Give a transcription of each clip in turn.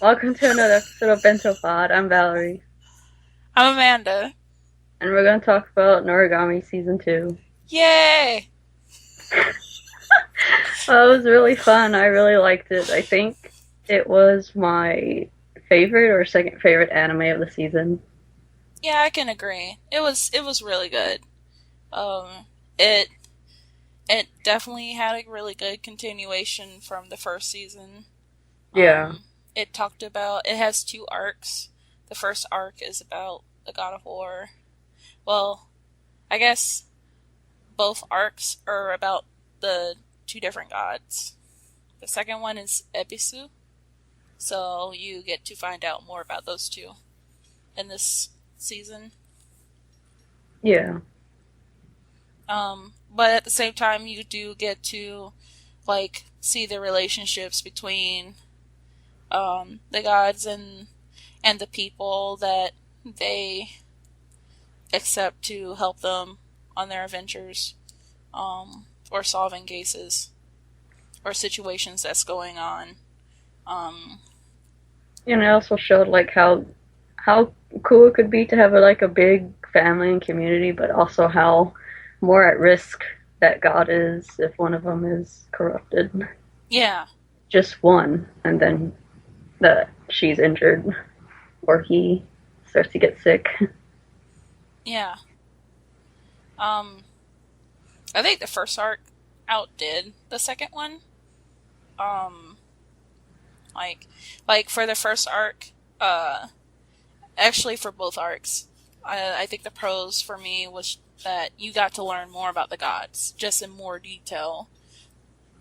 Welcome to another episode of Bento Pod. I'm Valerie, I'm Amanda. and we're going to talk about Noragami Season 2. Yay! Well, it was really fun. I really liked it. I think it was my favorite or second favorite anime of the season. Yeah, I can agree. It was really good. Um, it it definitely had a really good continuation from the first season. Yeah, It talked about it has two arcs. The first arc is about the God of War. Well, I guess both arcs are about the two different gods. The second one is Ebisu, so you get to find out more about those two in this season. yeah, But at the same time, you do get to see the relationships between the gods and the people that they accept to help them on their adventures, or solving cases or situations that's going on. Um, and it also showed like how cool it could be to have a big family and community, but also how more at risk that God is if one of them is corrupted. yeah, Just one, and then that she's injured or he starts to get sick. yeah. Um, I think the first arc outdid the second one. Um, like, for the first arc, actually for both arcs, I think the pros for me was that you got to learn more about the gods, just in more detail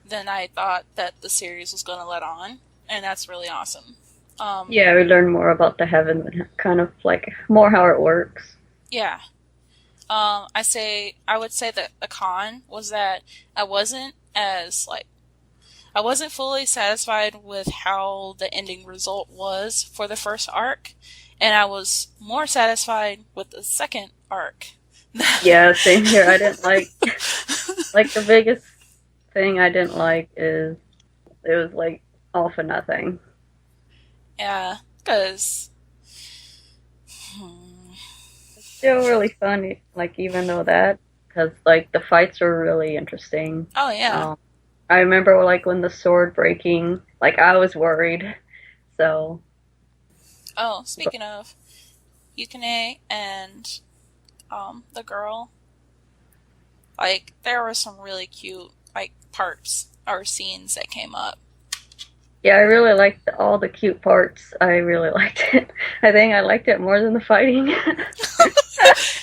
than I thought that the series was going to let on, and that's really awesome. Um, Yeah, we learn more about the heaven and kind of like more how it works. yeah. I would say that the con was that I wasn't as I wasn't fully satisfied with how the ending result was for the first arc, and I was more satisfied with the second arc. Yeah, same here. I didn't like the biggest thing I didn't like is it was like all for nothing. Yeah, because Still really fun, like even though that, because like the fights were really interesting. oh yeah. Um, I remember like when the sword breaking, like I was worried. So, Oh, but speaking of Yukine and the girl, there were some really cute parts or scenes that came up. yeah, I really liked all the cute parts. I really liked it. I think I liked it more than the fighting.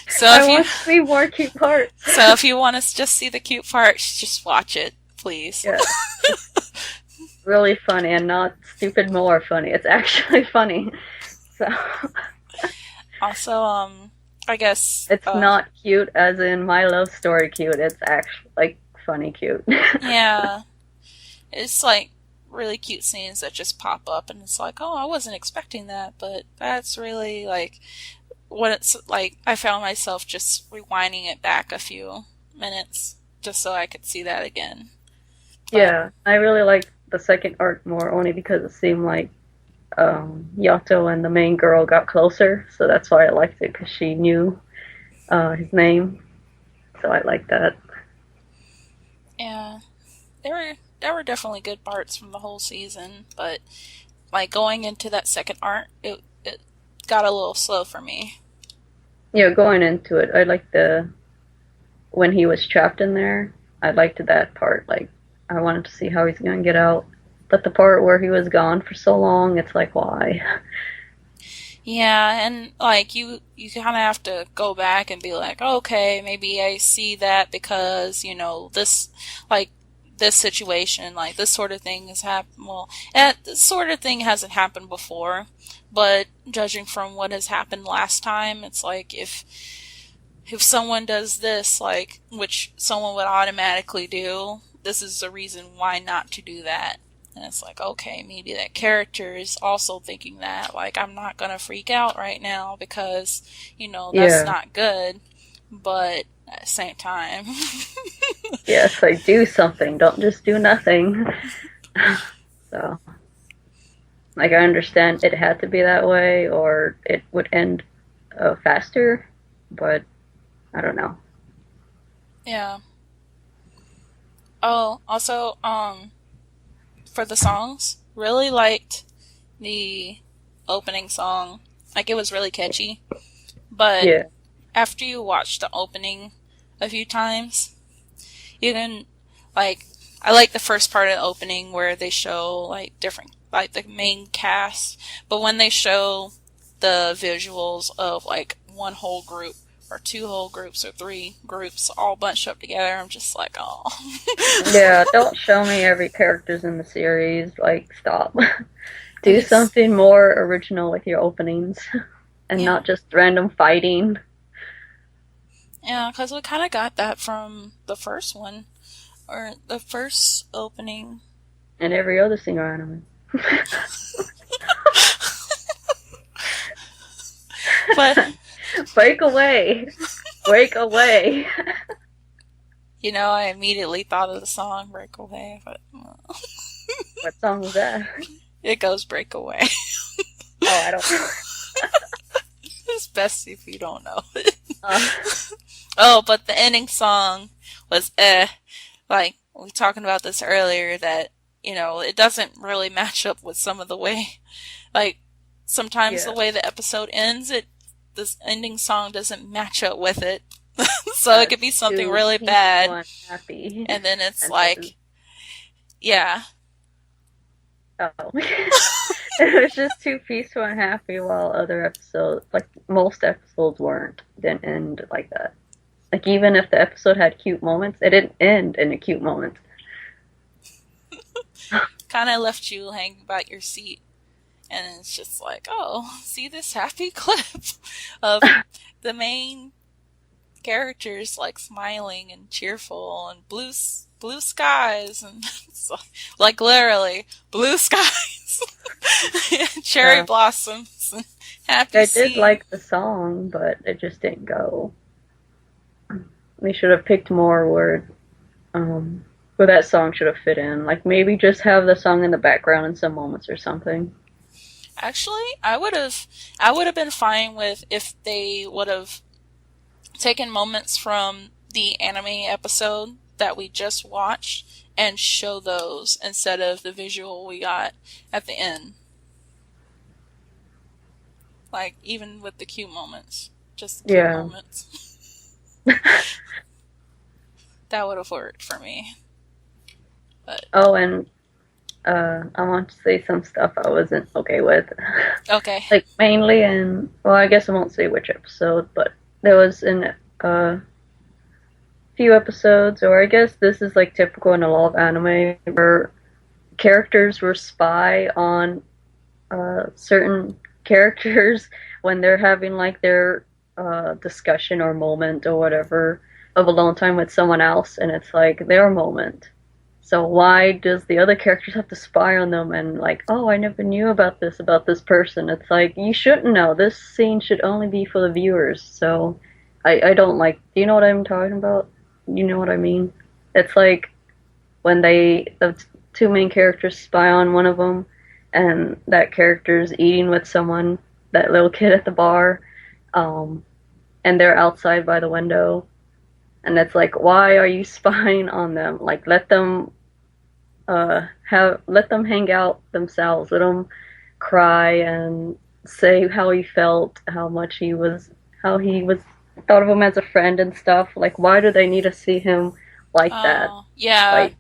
So I if you want to see more cute parts. so if you want to just see the cute parts, just watch it, please. Yeah, it's really funny and not stupid more funny. It's actually funny. So Also, I guess, it's not cute as in my love story cute. It's actually like funny cute. yeah, it's really cute scenes that just pop up, and it's like, oh, I wasn't expecting that, but that's really what it's like. I found myself just rewinding it back a few minutes just so I could see that again. But Yeah, I really liked the second arc more only because it seemed like Yato and the main girl got closer, so that's why I liked it because she knew his name, so I liked that. yeah, there were definitely good parts from the whole season, but going into that second arc, it got a little slow for me. Yeah, going into it, I liked the when he was trapped in there. I liked that part. Like, I wanted to see how he's gonna get out. But the part where he was gone for so long, it's like, why? Yeah, and you kind of have to go back and be like, okay, maybe I see that because this like this situation, this sort of thing has happened. Well, this sort of thing hasn't happened before, but judging from what has happened last time, it's like if someone does this, which someone would automatically do, this is the reason why not to do that. And it's like, okay, maybe that character is also thinking that. I'm not gonna freak out right now because, that's Yeah. not good. But at the same time, Yes, like do something. Don't just do nothing. So Like I understand it had to be that way, or it would end faster, but I don't know. Yeah. Oh, also, for the songs, really liked the opening song. Like, it was really catchy. But Yeah, after you watch the opening a few times, you can, like, I like the first part of the opening where they show, like, different, like, the main cast. But when they show the visuals of, like, one whole group, or two whole groups, or three groups all bunched up together, I'm just like, oh. yeah. Don't show me every character's in the series. Like, stop. Do It's, something more original with your openings, and yeah. not just random fighting Yeah, because we kind of got that from the first one, or the first opening. and every other single anime. But, Break away, break away. I immediately thought of the song Breakaway, but What song was that? it goes Breakaway. Oh, I don't know. It's best if you don't know. Uh, Oh, but the ending song was like, we were talking about this earlier, that, it doesn't really match up with some of the way, like, sometimes the yeah, way the episode ends, this ending song doesn't match up with it. So it yeah, could be it's something too really peaceful bad, and happy, and then it's and this is like, yeah, oh. It was just too peaceful and happy, while other episodes, like most episodes, weren't. Didn't end like that. Like even if the episode had cute moments, it didn't end in a cute moment. kind of left you hanging about your seat. And it's just like, oh, see this happy clip of the main characters like smiling and cheerful and blue skies and like literally blue skies, cherry Uh, blossoms, and happy I did scene. like the song, but it just didn't go. They should have picked more where that song should have fit in. Like maybe just have the song in the background in some moments or something. Actually, I would have been fine with if they would have taken moments from the anime episode that we just watched and show those instead of the visual we got at the end. Like, even with the cute moments. Just the cute Yeah. moments. That would have worked for me. But, Oh, and I want to say some stuff I wasn't okay with. okay. Like mainly in, well, I guess I won't say which episode, but there was in a few episodes, or I guess this is like typical in a lot of anime, where characters were spy on certain characters when they're having like their discussion or moment or whatever of alone time with someone else, and it's like their moment. So why does the other characters have to spy on them and like, oh, I never knew about this person? It's like you shouldn't know. This scene should only be for the viewers. So I don't like. Do you know what I'm talking about? You know what I mean? It's like when the two main characters spy on one of them, and that character's eating with someone, that little kid at the bar, um, and they're outside by the window, and it's like, why are you spying on them? Like, let them hang out themselves, let them cry and say how he felt, how he was thought of him as a friend and stuff. Like, why do they need to see him like that? Oh, yeah.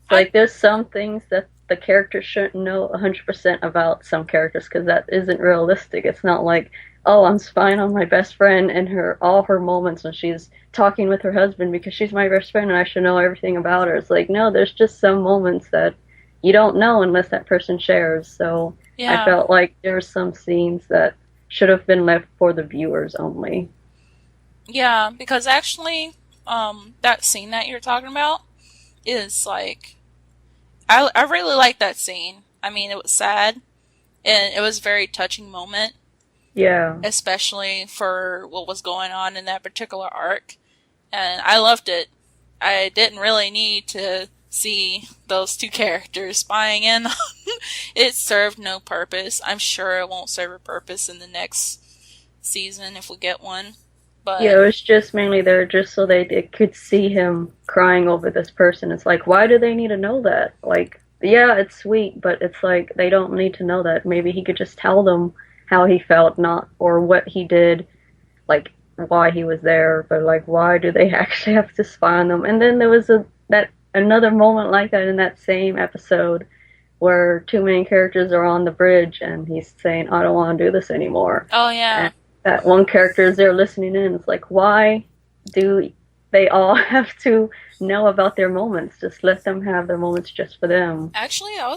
Like, I, there's some things that the character shouldn't know 100% about some characters because that isn't realistic. It's not like, oh, I'm spying on my best friend and all her moments when she's talking with her husband because she's my best friend and I should know everything about her. It's like, no, there's just some moments that you don't know unless that person shares. So I yeah. felt like there were some scenes that should have been left for the viewers only. Yeah, because actually, that scene that you're talking about is like, I really like that scene. I mean, it was sad, and it was a very touching moment, Yeah. especially for what was going on in that particular arc. And I loved it. I didn't really need to see those two characters spying in It served no purpose. I'm sure it won't serve a purpose in the next season if we get one. Yeah, But it was just mainly there just so they could see him crying over this person. It's like, why do they need to know that? Like, yeah, it's sweet, but it's like they don't need to know that. Maybe he could just tell them how he felt, not or what he did, like why he was there, but like why do they actually have to spy on them? And then there was that another moment like that in that same episode where two main characters are on the bridge and he's saying, I don't want to do this anymore. oh yeah. And that one character is there listening in. It's like, why do they all have to know about their moments? Just let them have their moments just for them. Actually, I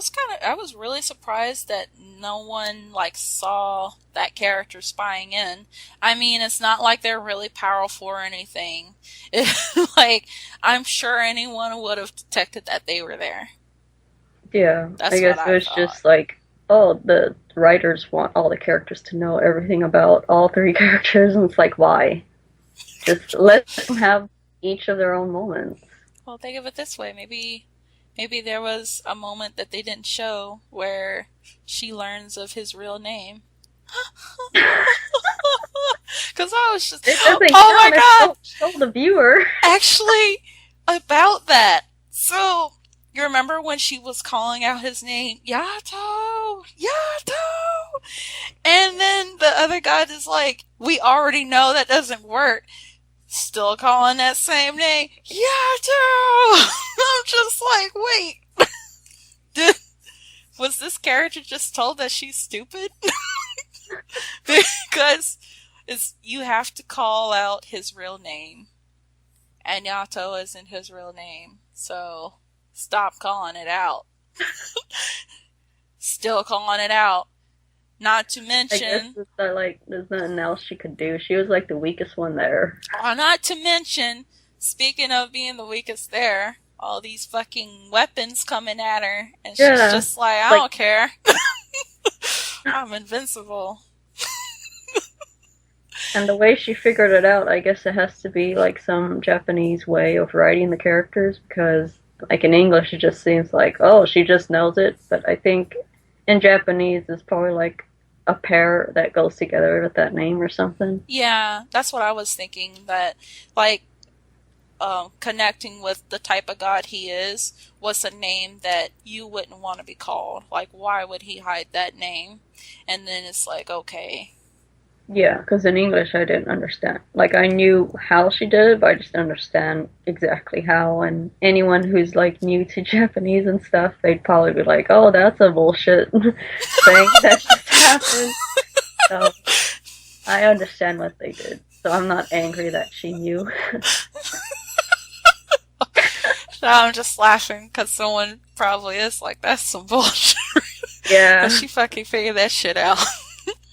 was really surprised that no one like saw that character spying in. I mean, it's not like they're really powerful or anything. Like, I'm sure anyone would have detected that they were there. Yeah, I That's what guess it I was thought. just like, oh, the writers want all the characters to know everything about all three characters, and it's like, why? Just let them have each of their own moments. Well, think of it this way. Maybe there was a moment that they didn't show where she learns of his real name. Because I was just, It doesn't oh my count if god! you don't show the viewer. Actually, about that. So, you remember when she was calling out his name? Yato! Yato! And then the other guy is like, we already know that doesn't work. Still calling that same name. Yato! I'm just like, wait. Did, was this character just told that she's stupid? Because you have to call out his real name. And Yato isn't his real name. So stop calling it out. Still calling it out. Not to I guess mention, it's that, like, there's nothing else she could do. She was like the weakest one there. not to mention, speaking of being the weakest there, all these fucking weapons coming at her, and she's Yeah, just like, I like, don't care. I'm invincible. and the way she figured it out, I guess it has to be like some Japanese way of writing the characters because, like, in English, it just seems like, oh, she just knows it. But I think in Japanese, it's probably like a pair that goes together with that name or something. Yeah, that's what I was thinking. That, like, connecting with the type of god he is was a name that you wouldn't want to be called. Like, why would he hide that name? And then it's like, okay. Yeah, because in English, I didn't understand. Like, I knew how she did it, but I just didn't understand exactly how. And anyone who's like new to Japanese and stuff, they'd probably be like, "Oh, that's a bullshit thing that just happened." So I understand what they did. So I'm not angry that she knew. So I'm just laughing because someone probably is like, that's some bullshit. Yeah. But she fucking figured that shit out.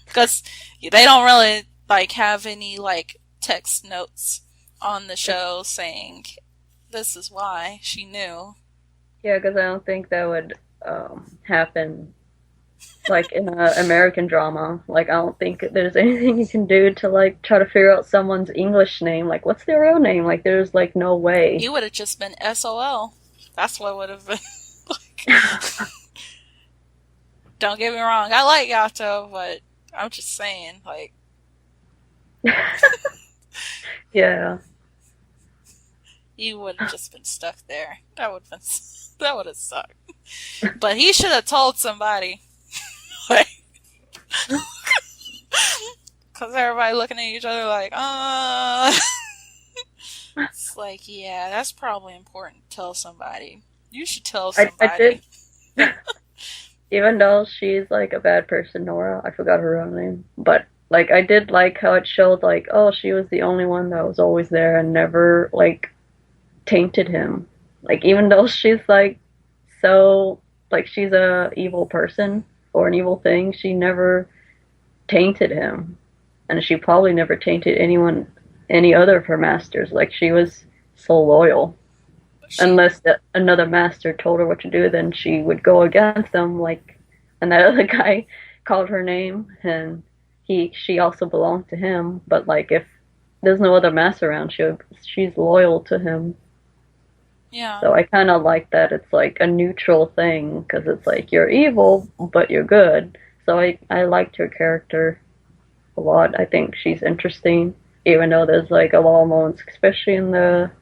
Because they don't really, like, have any, like, text notes on the show saying, this is why she knew. Yeah, because I don't think that would happen like in an American drama. Like, I don't think there's anything you can do to like try to figure out someone's English name. Like, what's their real name? Like, there's like no way. You would have just been SOL. That's what would have been. Like, don't get me wrong, I like Yato, but I'm just saying, like, Yeah. you would have just been stuck there. That would have sucked. But he should have told somebody. Like, because everybody looking at each other like, It's like, yeah, that's probably important to tell somebody. You should tell I somebody. did. Even though she's like a bad person, Nora, I forgot her real name, but like I did like how it showed like, oh, she was the only one that was always there and never like tainted him. Like even though she's like so like she's a evil person or an evil thing, she never tainted him. And she probably never tainted anyone any other of her masters. Like she was so loyal. Unless another master told her what to do, then she would go against them. Like, and that other guy called her name, and she also belonged to him. But like, if there's no other master around, she's loyal to him. Yeah. So I kind of like that it's like a neutral thing because it's like you're evil, but you're good. So I liked her character a lot. I think she's interesting, even though there's like a lot of moments, especially in the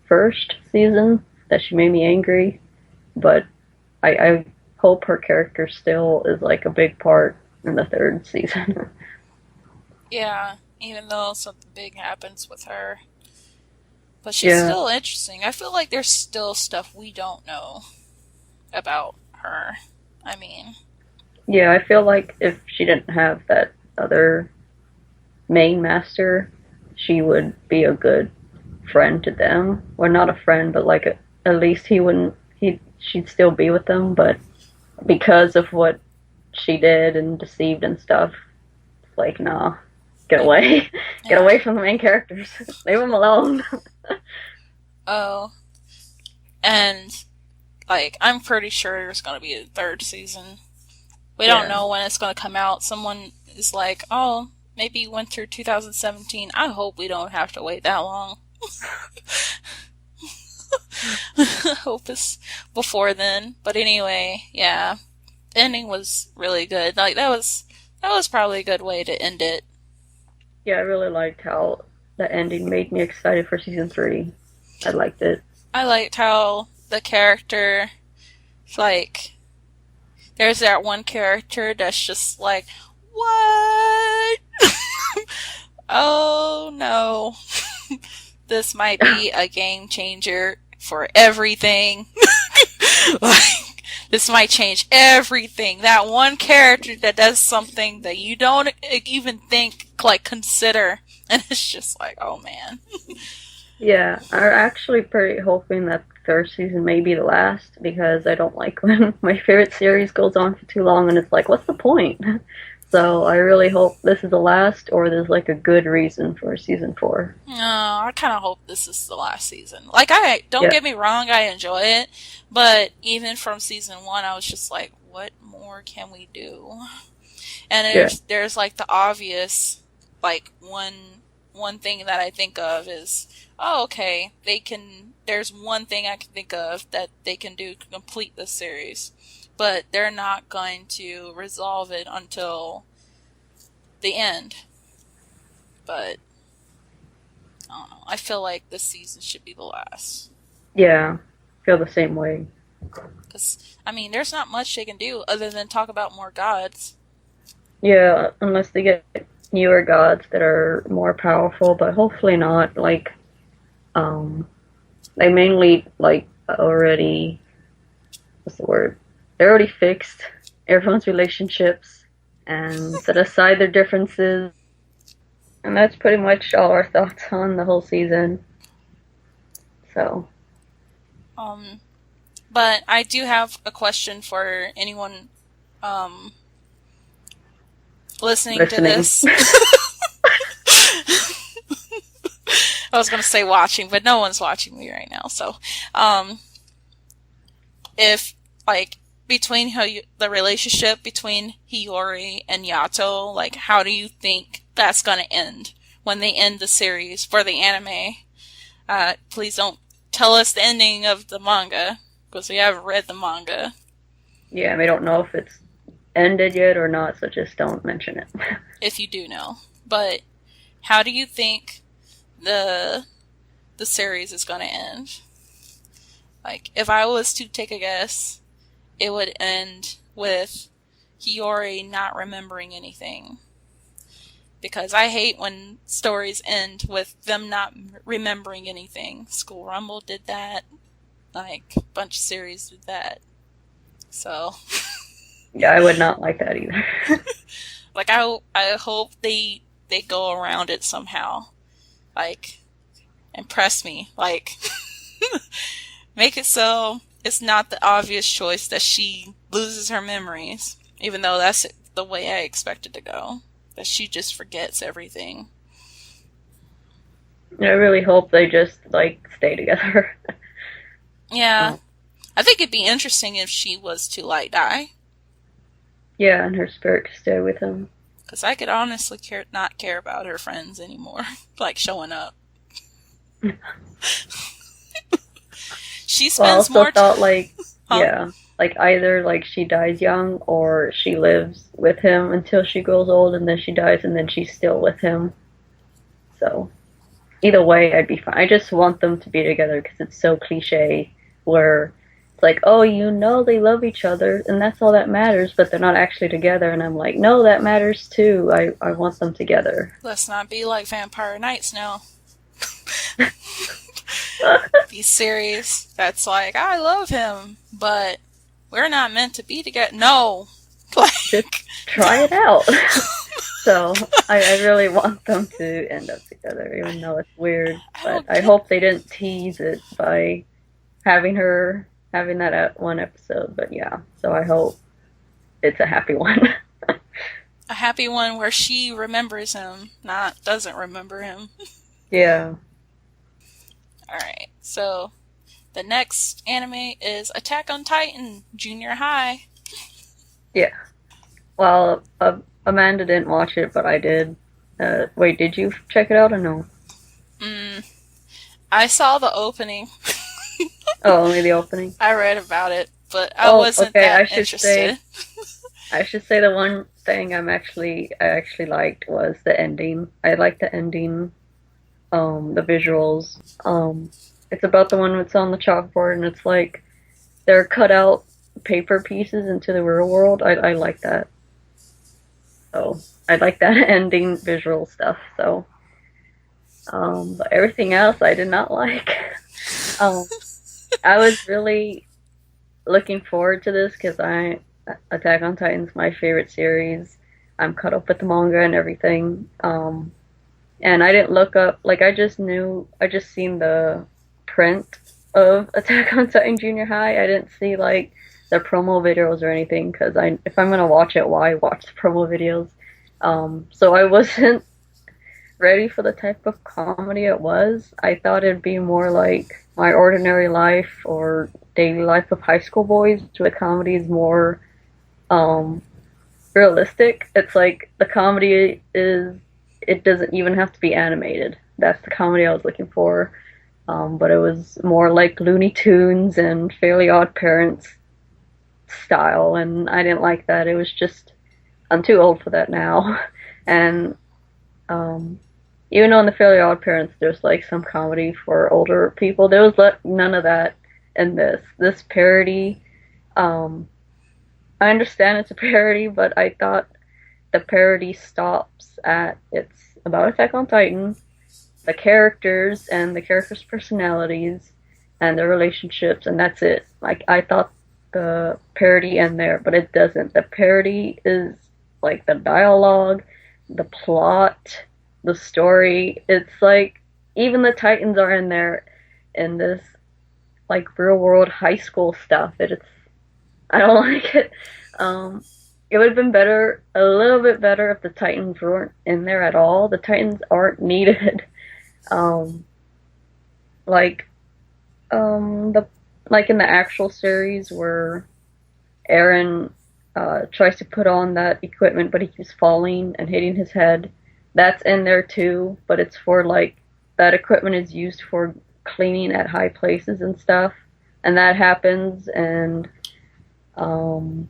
first season, that she made me angry. But I hope her character still is like a big part in the third season. Yeah. Even though something big happens with her. But she's Yeah, still interesting. I feel like there's still stuff we don't know about her. I mean, yeah. I feel like if she didn't have that other main master, she would be a good friend to them. Or not a friend, but like at least he wouldn't. She'd still be with them, but because of what she did and deceived and stuff, it's like nah, get like, away, get yeah. away from the main characters, leave them alone. Oh, and like I'm pretty sure there's gonna be a third season. We don't Yeah, know when it's gonna come out. Someone is like, oh, maybe winter 2017. I hope we don't have to wait that long. I hope it's before then. But anyway, yeah, the ending was really good. Like that was probably a good way to end it. yeah. I really liked how the ending made me excited for season three. I liked it. I liked how the character, like, there's that one character that's just like, what? Oh no. This might be a game changer for everything. Like, this might change everything. That one character that does something that you don't even think, like, consider. And it's just like, oh man. Yeah, I'm actually pretty hoping that the third season may be the last because I don't like when my favorite series goes on for too long and it's like, what's the point? So I really hope this is the last or there's like a good reason for season four. No, I kind of hope this is the last season. Like, don't Yeah, get me wrong, I enjoy it, but even from season one, I was just like, what more can we do? And yeah, there's like the obvious, like one thing that I think of is, oh, okay, they can. There's one thing I can think of that they can do to complete this series, but they're not going to resolve it until the end. But I don't know. I feel like this season should be the last. yeah. Feel the same way. Because, I mean, there's not much they can do other than talk about more gods. Yeah, unless they get newer gods that are more powerful, but hopefully not. Like, um, they mainly like already. What's the word? They already fixed everyone's relationships and set aside their differences. And that's pretty much all our thoughts on the whole season. So, Um, but I do have a question for anyone um, listening to listening. this. I was going to say watching, but no one's watching me right now. So, um, if, like, between the relationship between Hiyori and Yato, like, how do you think that's going to end when they end the series for the anime? Please don't tell us the ending of the manga, because we haven't read the manga. Yeah, we don't know if it's ended yet or not, so just don't mention it. If you do know. But how do you think the series is going to end? Like, if I was to take a guess, it would end with Hiyori not remembering anything. Because I hate when stories end with them not remembering anything. School Rumble did that. Like, a bunch of series did that. So, Yeah, I would not like that either. like, I hope they go around it somehow. Like, impress me. Like, make it so it's not the obvious choice that she loses her memories, even though that's the way I expect it to go. That she just forgets everything. I really hope they just like stay together. Yeah, Uh, I think it'd be interesting if she was to like die, yeah, and her spirit to stay with him. because I could honestly not care about her friends anymore, like showing up. She Well, I spends also more time. thought like, Huh? yeah, like either like she dies young or she lives with him until she grows old and then she dies and then she's still with him. So either way, I'd be fine. I just want them to be together because it's so cliche where it's like, oh, you know they love each other and that's all that matters, but they're not actually together. And I'm like, no, that matters too. I want them together. Let's not be like Vampire Nights now. Be serious. That's like, I love him, but we're not meant to be together. No. Just Like, try it out. So I really want them to end up together, even though it's weird. I But don't I get hope they didn't tease it by having her having that at one episode. But yeah, so I hope it's a happy one. a happy one where she remembers him, not doesn't remember him. Yeah, Alright, so the next anime is Attack on Titan Junior High. yeah. Well, Amanda didn't watch it, but I did. Wait, did you check it out or no? Mm, I saw the opening. Oh, only the opening. I read about it, but I Oh, wasn't okay. that interested. I should say the one thing I actually liked was the ending. I liked the ending. The visuals. It's about the one that's on the chalkboard, and it's like they're cut out paper pieces into the real world. I like that. So I like that ending visual stuff. So, but everything else I did not like. Um, I was really looking forward to this because I Attack on Titan's my favorite series. I'm caught up with the manga and everything. And I didn't look up, like, I just seen the print of Attack on Titan Junior High. I didn't see, like, the promo videos or anything, because if I'm gonna watch it, why watch the promo videos? So I wasn't ready for the type of comedy it was. I thought it'd be more like My Ordinary Life or Daily Life of High School Boys, where the comedy is more, um, realistic. It's like, the comedy is it doesn't even have to be animated. That's the comedy I was looking for. But it was more like Looney Tunes and Fairly Odd Parents style, and I didn't like that. It was just, I'm too old for that now. And um, even though in the Fairly Odd Parents there's like some comedy for older people, there was none of that in this. This parody, um, I understand it's a parody, but I thought the parody stops at it's about Attack on Titan, the characters and the characters' personalities and their relationships, and that's it. Like I thought the parody end there, but it doesn't. The parody is like the dialogue, the plot, the story. It's like even the Titans are in there in this like real world high school stuff. It's I don't like it. Um, it would have been better, a little bit better, if the Titans weren't in there at all. The Titans aren't needed. Um, like, the like in the actual series where Aaron tries to put on that equipment, but he keeps falling and hitting his head. That's in there too, but it's for like that equipment is used for cleaning at high places and stuff, and that happens. And um,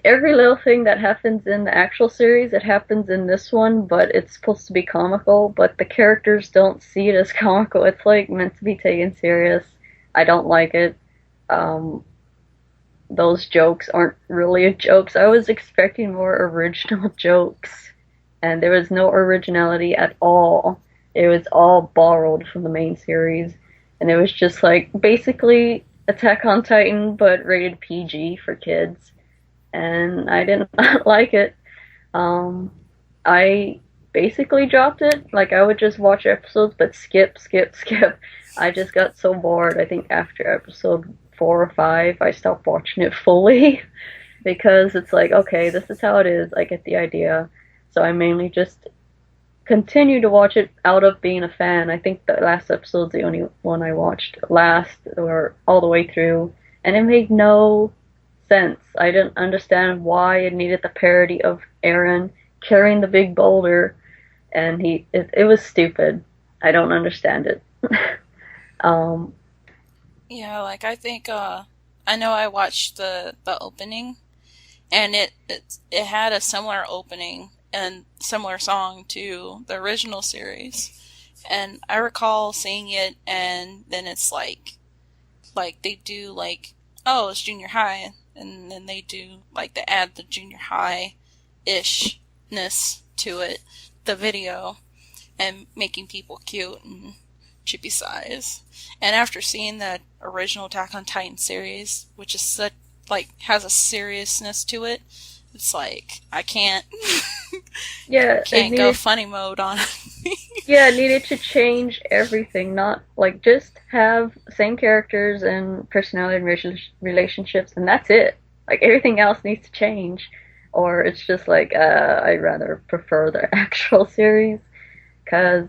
every little thing that happens in the actual series, it happens in this one, but it's supposed to be comical, but the characters don't see it as comical. It's like meant to be taken serious. I don't like it. Um, those jokes aren't really jokes. I was expecting more original jokes, and there was no originality at all. It was all borrowed from the main series, and it was just like basically Attack on Titan, but rated PG for kids, and I didn't like it. Um, I basically dropped it. Like I would just watch episodes, but skip, skip, skip. I just got so bored. I think after episode 4 or 5, I stopped watching it fully because it's like, okay, this is how it is. I get the idea. So I mainly just continue to watch it out of being a fan. I think the last episode's the only one I watched last or all the way through, and it made no sense. I didn't understand why it needed the parody of Aaron carrying the big boulder, and it was stupid. I don't understand it. um, Yeah, like I think I know I watched the opening, and it had a similar opening and similar song to the original series. And I recall seeing it, and then it's like they do like, oh, it's junior high, and then they do like they add the junior high ishness to it, the video, and making people cute and chippy size. And after seeing that original Attack on Titan series, which is such, like, has a seriousness to it, it's like I can't Yeah, it can't go needed. funny mode on it. Yeah, it needed to change everything. Not like just have same characters and personality and relationships, and that's it. Like everything else needs to change, or it's just like I'd rather prefer the actual series because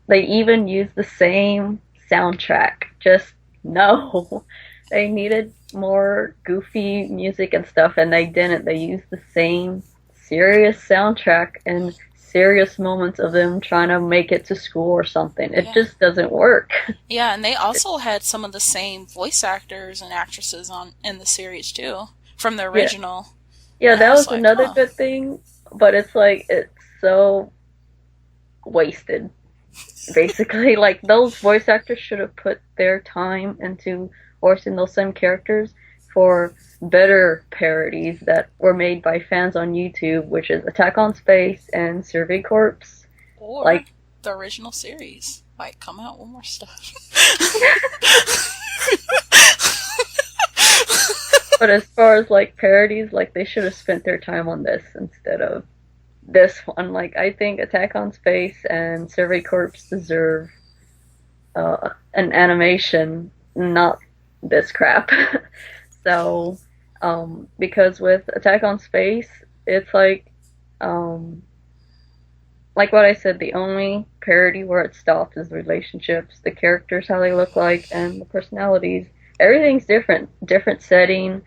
they even use the same soundtrack. Just no, they needed more goofy music and stuff, and they didn't. They used the same serious soundtrack and serious moments of them trying to make it to school or something. It Yeah. just doesn't work. Yeah, and they also had some of the same voice actors and actresses on in the series too, from the Yeah, original. yeah, And I that was was like, another huh. good thing, but it's like it's so wasted. Basically, like those voice actors should have put their time into voicing those same characters for better parodies that were made by fans on YouTube, which is Attack on Space and Survey Corps. Or Like, the original series might come out with more stuff. but as far as like parodies, like they should have spent their time on this instead of this one. Like, I think Attack on Space and Survey Corps deserve an animation, not this crap. So, because with Attack on Space, it's like what I said, the only parody where it stops is the relationships, the characters, how they look like, and the personalities. Everything's different. Different setting,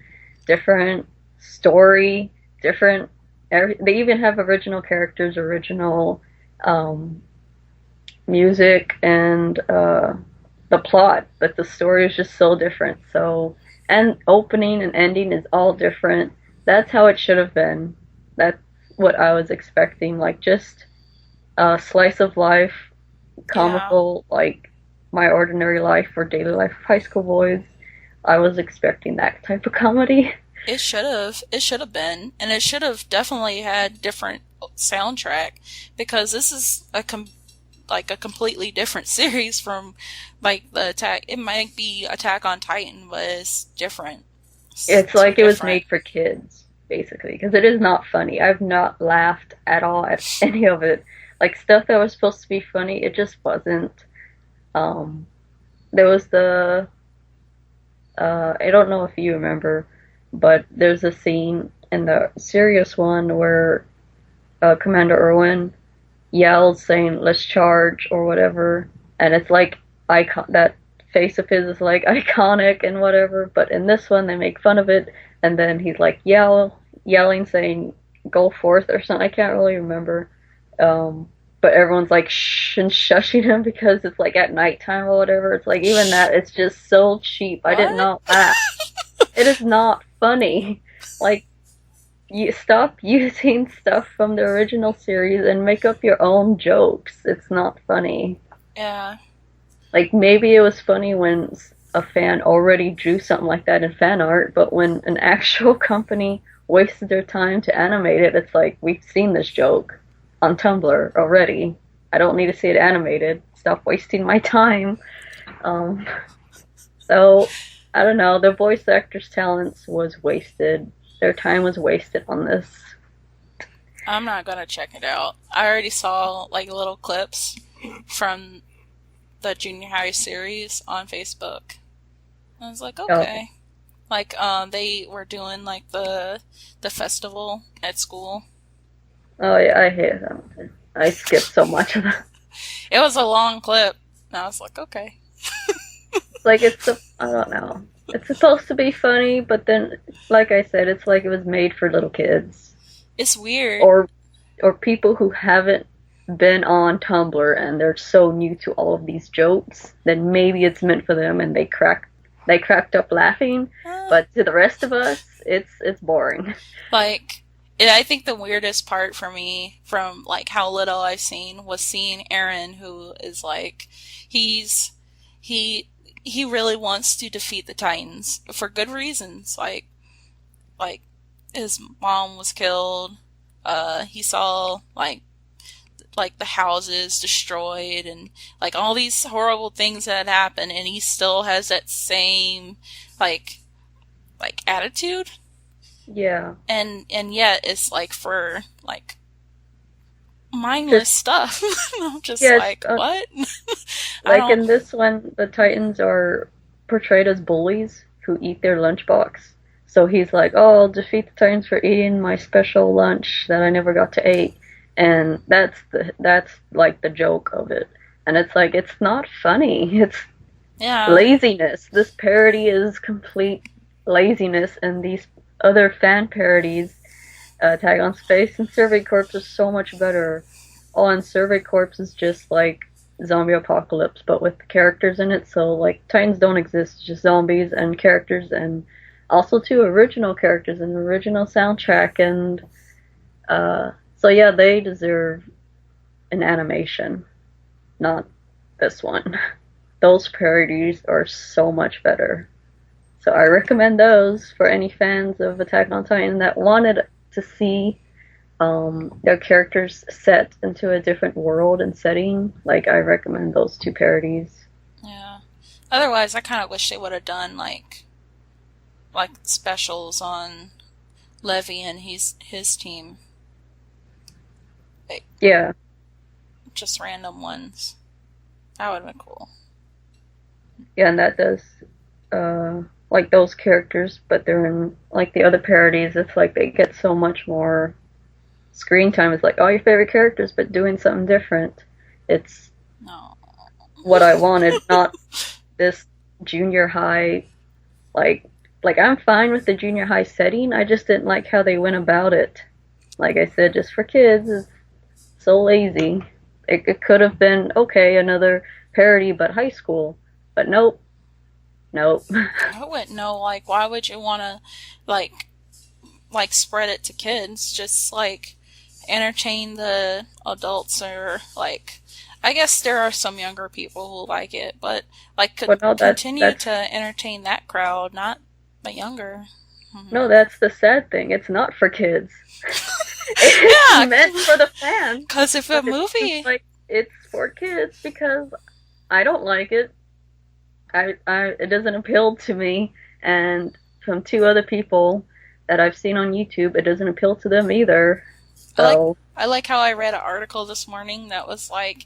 different story, different. They even have original characters, original um, music, and the plot, but the story is just so different. So, and opening and ending is all different. That's how it should have been. That's what I was expecting. Like just slice of life, Yeah, comical, like my ordinary life or daily life of high school boys. I was expecting that type of comedy. it should have. It should have been, and it should have definitely had different soundtrack because this is like a completely different series from like the attack. It might be Attack on Titan, but it's different. It's It's too like it was different. made for kids, basically, because it is not funny. I've not laughed at all at any of it. Like stuff that was supposed to be funny, it just wasn't. Um, there was the I don't know if you remember, but there's a scene in the serious one where Commander Irwin yells saying "Let's charge" or whatever, and it's like icon that face of his is like iconic and whatever. But in this one, they make fun of it, and then he's like yelling saying "Go forth" or something. I can't really remember. Um, but everyone's like shh and shushing him because it's like at nighttime or whatever. It's like even that, it's just so cheap. I did What? not laugh. It is not funny. Like you stop using stuff from the original series and make up your own jokes. It's not funny. Yeah. Like maybe it was funny when a fan already drew something like that in fan art, but when an actual company wasted their time to animate it, it's like we've seen this joke on Tumblr already. I don't need to see it animated. Stop wasting my time. Um, so I don't know. The voice actors' talents was wasted. Their time was wasted on this. I'm not gonna check it out. I already saw like little clips from the junior high series on Facebook. I was like, Oh, okay. Like, they were doing like the festival at school. oh yeah, I hate them. I skipped so much of that. It was a long clip. And I was like, okay. Like I don't know. It's supposed to be funny, but then, like I said, it's like it was made for little kids It's weird. or people who haven't been on Tumblr and they're so new to all of these jokes. Then maybe it's meant for them, and they crack they cracked up laughing, but to the rest of us, it's boring. Like, I think the weirdest part for me from like how little I've seen was seeing Aaron, who is like, he's he he really wants to defeat the Titans for good reasons. Like his mom was killed. He saw like the houses destroyed and like all these horrible things that happened, and he still has that same like attitude. Yeah, And yet it's like for like mindless just stuff. I'm just yeah, like, what? I like don't. in this one, the Titans are portrayed as bullies who eat their lunchbox. So he's like, "Oh, I'll defeat the Titans for eating my special lunch that I never got to eat," and that's like the joke of it. And it's like it's not funny. It's Yeah, laziness. This parody is complete laziness, and these other fan parodies, Tag on Space and Survey Corps, is so much better. Oh, and Survey Corps is just like zombie apocalypse, but with characters in it. So like Titans don't exist, just zombies and characters, and also two original characters and original soundtrack. And so yeah, they deserve an animation, not this one. Those parodies are so much better. So I recommend those for any fans of Attack on Titan that wanted to see their characters set into a different world and setting. Like, I recommend those two parodies. yeah. Otherwise, I kind of wish they would have done like specials on Levy and his team, like Yeah, just random ones. That would have been cool. yeah, and that does like those characters, but they're in like the other parodies. It's like they get so much more screen time. It's like all your favorite characters, but doing something different. It's No. what I wanted, not this junior high like I'm fine with the junior high setting. I just didn't like how they went about it. Like I said, just for kids is so lazy. It could have been okay, another parody, but high school. But nope, nope. I wouldn't know. Like, why would you want to like spread it to kids? Just like entertain the adults, or like, I guess there are some younger people who like it, but like Well, no, continue that's to entertain that crowd, not the younger. no, that's the sad thing. It's not for kids. It's Yeah, meant for the fans, because if a but it seems movie, like it's for kids because I don't like it. It doesn't appeal to me, and from two other people that I've seen on YouTube, it doesn't appeal to them either. I like So I like how I read an article this morning that was like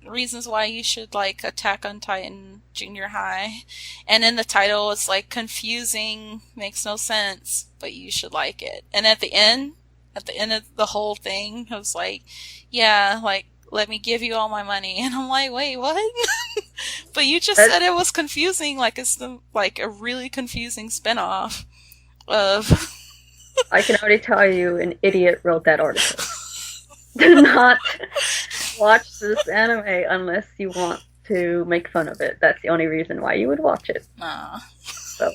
reasons why you should like Attack on Titan Junior High, and in the title it's like confusing, makes no sense, but you should like it. And at the end of the whole thing, I was like, yeah, like let me give you all my money, and I'm like, wait, what? But you just that said it was confusing, like it's like a really confusing spinoff of. I can already tell you, an idiot wrote that article. Do not watch this anime unless you want to make fun of it. That's the only reason why you would watch it. Nah. So,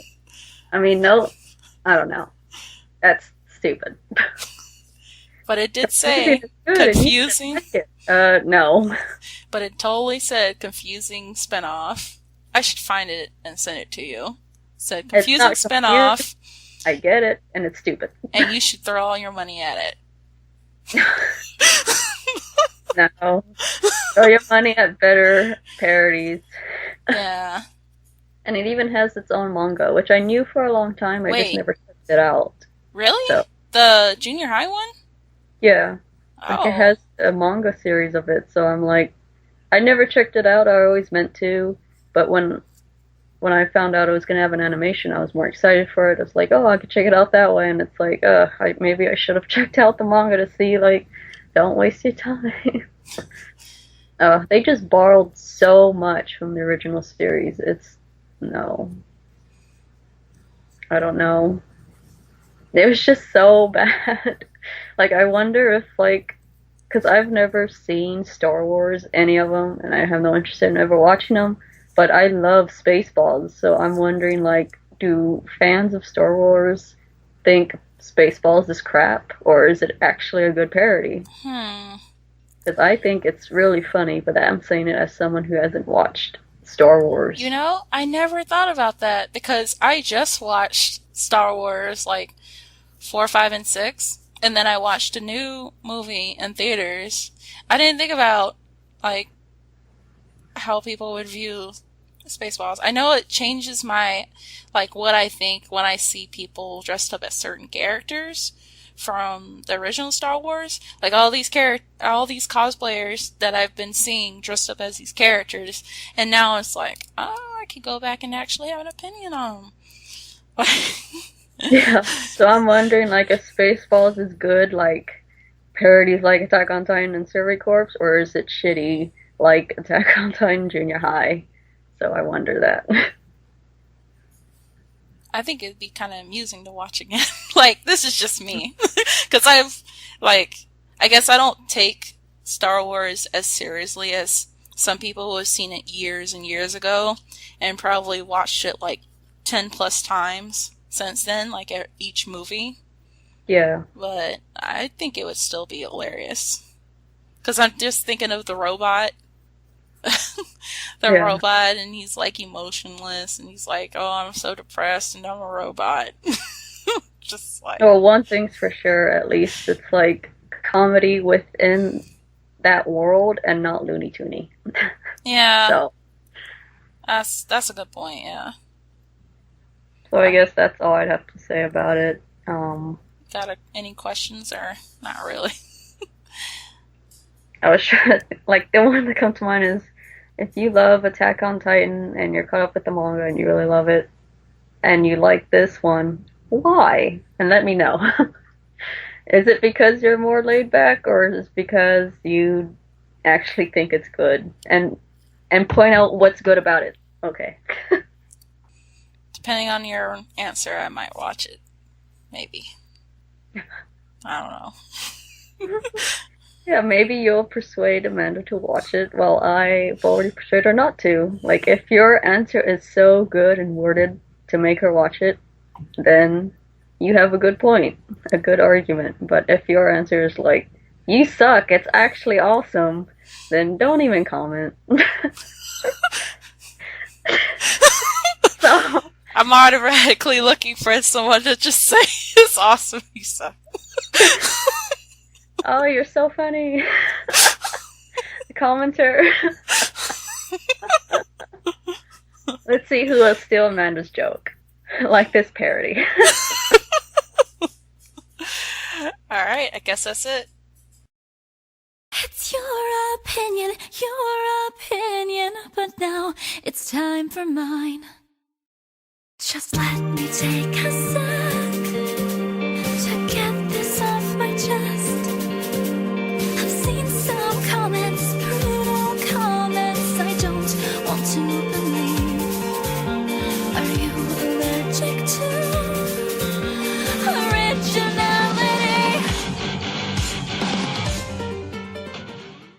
I mean, no, I don't know. That's stupid. But it did Maybe say it's good and you should confusing. like it. No. But it totally said confusing spinoff. I should find it and send it to you. It said It's confusing not confusing. spinoff, I get it, and it's stupid. and you should throw all your money at it. No. Throw your money at better parodies. Yeah. And it even has its own manga, which I knew for a long time. I just Wait, never checked it out. really? So, The junior high one? yeah. Like it Oh. has a manga series of it, so I'm like, I never checked it out. I always meant to, but when I found out it was gonna have an animation, I was more excited for it. I was like, oh, I could check it out that way, and it's like, maybe I should have checked out the manga to see, like, don't waste your time. They just borrowed so much from the original series. No, I don't know. It was just so bad. Like, I wonder if, like, because I've never seen Star Wars, any of them, and I have no interest in ever watching them. but I love Spaceballs, so I'm wondering, like, do fans of Star Wars think Spaceballs is crap, or is it actually a good parody? Hmm. Because I think it's really funny, but I'm saying it as someone who hasn't watched Star You Wars. know, I never thought about that because I just watched Star Wars like 4, 5, and 6, and then I watched a new movie in theaters. I didn't think about like how people would view Spaceballs. I know it changes my like what I think when I see people dressed up as certain characters from the original Star Wars. Like all these cosplayers that I've been seeing dressed up as these characters, and now it's like, oh, I could go back and actually have an opinion on them. Yeah, so I'm wondering, like, if Spaceballs is good, like, parodies like Attack on Titan and Survey Corps, or is it shitty like Attack on Titan Junior High? So I wonder that. I think it'd be kind of amusing to watch again. Like, this is just me. Because like, I guess I don't take Star Wars as seriously as some people who have seen it years and years ago and probably watched it like 10 plus times since then, like each movie. Yeah, But I think it would still be hilarious. Because I'm just thinking of the robot. The yeah. robot, and he's like emotionless, and he's like, oh, I'm so depressed, and I'm a robot. Just like, Well, one thing's for sure, at least, it's like comedy within that world and not Looney Toony. yeah, So, that's a good point, yeah. so I guess that's all I'd have to say about it. Any questions, or not really? I was trying to, like, the one that comes to mind is if you love Attack on Titan and you're caught up with the manga and you really love it, and you like this one, why? And let me know. Is it because you're more laid back, or is it because you actually think it's good? And point out what's good about it. Okay. Depending on your answer, I might watch it. Maybe. I don't know. Yeah, maybe you'll persuade Amanda to watch it while I've already persuaded her not to. Like, if your answer is so good and worded to make her watch it, then you have a good point, a good argument. But if your answer is like, you suck, it's actually awesome, then don't even comment. So, I'm automatically looking for someone to just say, it's awesome, you suck. oh, you're so funny. Commenter. Let's see who will steal Amanda's joke. Like this parody. Alright, I guess that's it. It's your opinion, but now it's time for mine. Just let me take a sip.